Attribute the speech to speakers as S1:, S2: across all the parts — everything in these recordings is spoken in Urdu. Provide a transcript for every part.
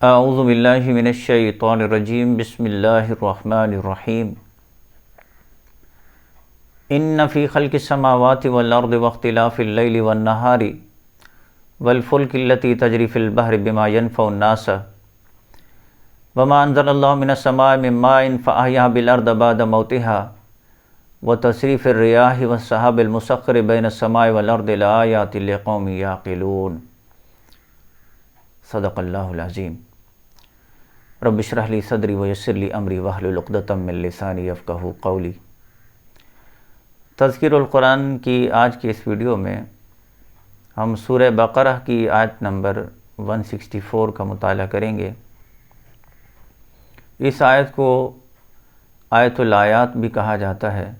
S1: اعوذ باللہ من الشیطان الرجیم بسم اللہ الرحمن الرحیم ان فی خلق السماوات والارض واختلاف اللیل والنہار والفلک التی تجری فی البحر بما ينفع الناس وما انزل اللہ من السماء من ماء فاحیا بالارض بعد موتها وتصریف الریاح والسحاب المسخر بین السماء والارض لآیات لقوم یعقلون۔ صدق اللہ العظیم۔ رب اشرح لی صدری ویسر لی امری واحلل عقدۃ من لسانی یفقہوا قولی۔ تذکیر القرآن کی آج کی اس ویڈیو میں ہم سورہ بقرہ کی آیت نمبر 164 کا مطالعہ کریں گے۔ اس آیت کو آیت الآیات بھی کہا جاتا ہے۔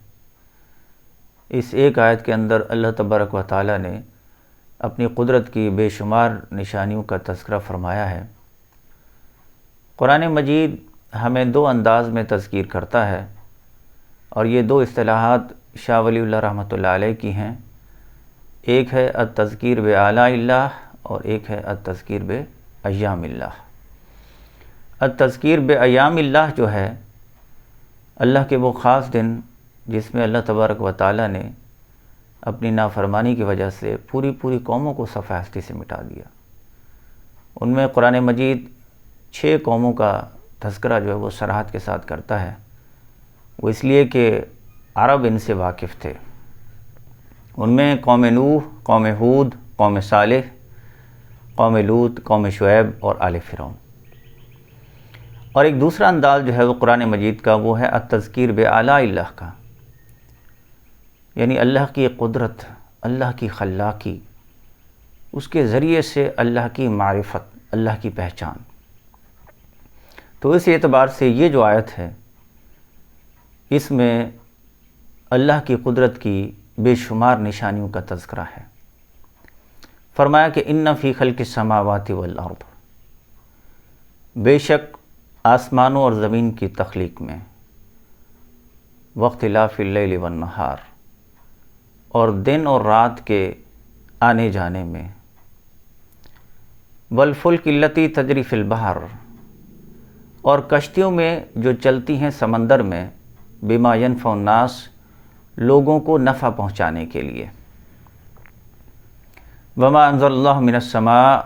S1: اس ایک آیت کے اندر اللہ تبارک و تعالیٰ نے اپنی قدرت کی بے شمار نشانیوں کا تذکرہ فرمایا ہے۔ قرآن مجید ہمیں دو انداز میں تذکیر کرتا ہے، اور یہ دو اصطلاحات شاہ ولی اللہ رحمۃ اللہ علیہ کی ہیں۔ ایک ہے التذکیر بآلاء اللہ اور ایک ہے التذکیر بایام اللہ۔ التذکیر بایام اللہ جو ہے اللہ کے وہ خاص دن جس میں اللہ تبارک و تعالیٰ نے اپنی نافرمانی کی وجہ سے پوری قوموں کو صفحہ ہستی سے مٹا دیا۔ ان میں قرآن مجید 6 قوموں کا تذکرہ جو ہے وہ صراحت کے ساتھ کرتا ہے۔ وہ اس لیے کہ عرب ان سے واقف تھے۔ ان میں قوم نوح، قوم ہود، قوم صالح، قوم لوط، قوم شعیب اور آل فرعون۔ اور ایک دوسرا انداز جو ہے وہ قرآن مجید کا وہ ہے التذکیر بآلاء اللہ کا، یعنی اللہ کی قدرت، اللہ کی خلاقی، اس کے ذریعے سے اللہ کی معرفت، اللہ کی پہچان۔ تو اس اعتبار سے یہ جو آیت ہے اس میں اللہ کی قدرت کی بے شمار نشانیوں کا تذکرہ ہے۔ فرمایا کہ ان فی خلق السماوات والارض، بے شک آسمانوں اور زمین کی تخلیق میں، واختلاف اللیل والنہار، اور دن اور رات کے آنے جانے میں، والفلک التی تجری فی البحر، اور کشتیوں میں جو چلتی ہیں سمندر میں، بما ينفع الناس، لوگوں کو نفع پہنچانے کے لیے، وما انزل اللہ من السماء،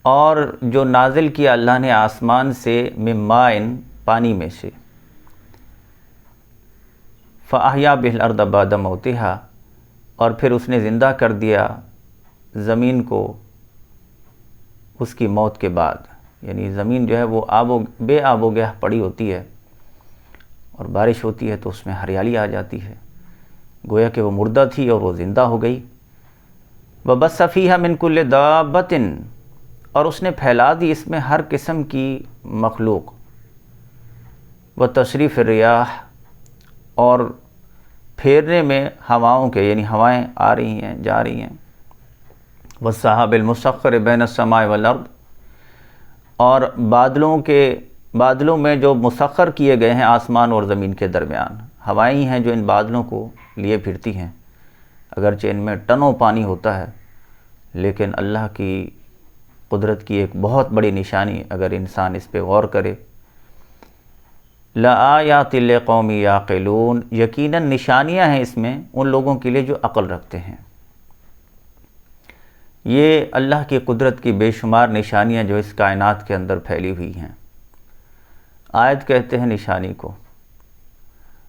S1: اور جو نازل کیا اللہ نے آسمان سے، من ماء، پانی میں سے، فاحیا بہ الارض بعد موتها، اور پھر اس نے زندہ کر دیا زمین کو اس کی موت کے بعد۔ یعنی زمین جو ہے وہ بے آب و گیاہ پڑی ہوتی ہے، اور بارش ہوتی ہے تو اس میں ہریالی آ جاتی ہے، گویا کہ وہ مردہ تھی اور وہ زندہ ہو گئی۔ وبث فیہا من کل دابۃ، اور اس نے پھیلا دی اس میں ہر قسم کی مخلوق۔ وتصریف الریاح، اور پھیرنے میں ہواؤں کے، یعنی ہوائیں آ رہی ہیں جا رہی ہیں۔ والسحاب المسخر بین السماء والارض، اور بادلوں میں جو مسخر کیے گئے ہیں آسمان اور زمین کے درمیان، ہوائیں ہیں جو ان بادلوں کو لیے پھرتی ہیں۔ اگرچہ ان میں ٹنوں پانی ہوتا ہے، لیکن اللہ کی قدرت کی ایک بہت بڑی نشانی اگر انسان اس پہ غور کرے، لآیات لقوم یعقلون، یقیناً نشانیاں ہیں اس میں ان لوگوں کے لیے جو عقل رکھتے ہیں۔ یہ اللہ کی قدرت کی بے شمار نشانیاں جو اس کائنات کے اندر پھیلی ہوئی ہیں۔ آیت کہتے ہیں نشانی کو،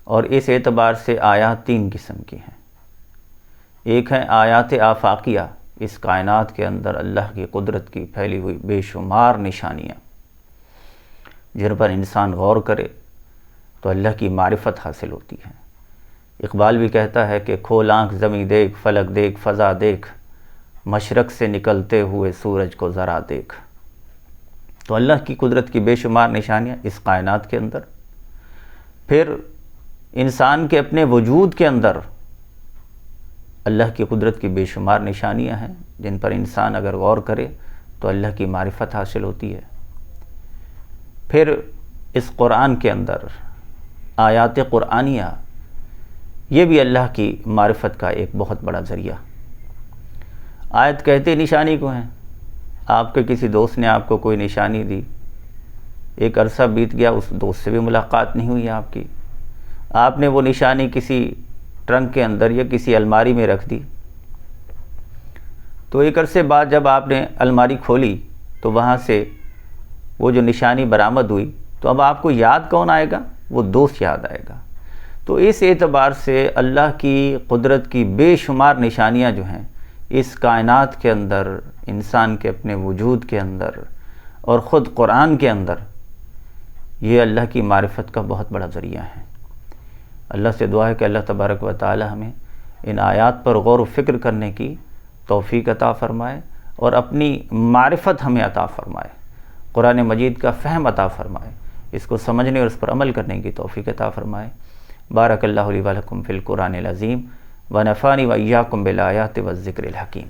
S1: اور اس اعتبار سے آیات 3 قسم کی ہیں۔ ایک ہیں آیات آفاقیہ، اس کائنات کے اندر اللہ کی قدرت کی پھیلی ہوئی بے شمار نشانیاں، جن پر انسان غور کرے تو اللہ کی معرفت حاصل ہوتی ہے۔ اقبال بھی کہتا ہے کہ کھول آنکھ زمیں دیکھ، فلک دیکھ، فضا دیکھ، مشرق سے نکلتے ہوئے سورج کو ذرا دیکھ۔ تو اللہ کی قدرت کی بے شمار نشانیاں اس کائنات کے اندر، پھر انسان کے اپنے وجود کے اندر اللہ کی قدرت کی بے شمار نشانیاں ہیں، جن پر انسان اگر غور کرے تو اللہ کی معرفت حاصل ہوتی ہے۔ پھر اس قرآن کے اندر آیات قرآنیہ، یہ بھی اللہ کی معرفت کا ایک بہت بڑا ذریعہ۔ آیت کہتے نشانی کو ہیں، آپ کے کسی دوست نے آپ کو کوئی نشانی دی، ایک عرصہ بیت گیا، اس دوست سے بھی ملاقات نہیں ہوئی آپ کی، آپ نے وہ نشانی کسی ٹرنک کے اندر یا کسی الماری میں رکھ دی، تو ایک عرصے بعد جب آپ نے الماری کھولی تو وہاں سے وہ جو نشانی برآمد ہوئی، تو اب آپ کو یاد کون آئے گا؟ وہ دوست یاد آئے گا۔ تو اس اعتبار سے اللہ کی قدرت کی بے شمار نشانیاں جو ہیں اس کائنات کے اندر، انسان کے اپنے وجود کے اندر اور خود قرآن کے اندر، یہ اللہ کی معرفت کا بہت بڑا ذریعہ ہے۔ اللہ سے دعا ہے کہ اللہ تبارک و تعالی ہمیں ان آیات پر غور و فکر کرنے کی توفیق عطا فرمائے اور اپنی معرفت ہمیں عطا فرمائے، قرآن مجید کا فہم عطا فرمائے، اس کو سمجھنے اور اس پر عمل کرنے کی توفیق عطا فرمائے۔ بارک اللہ لی و لکم فی القرآن العظیم ونفعنی و ایاکم بالآیات والذکر الحکیم۔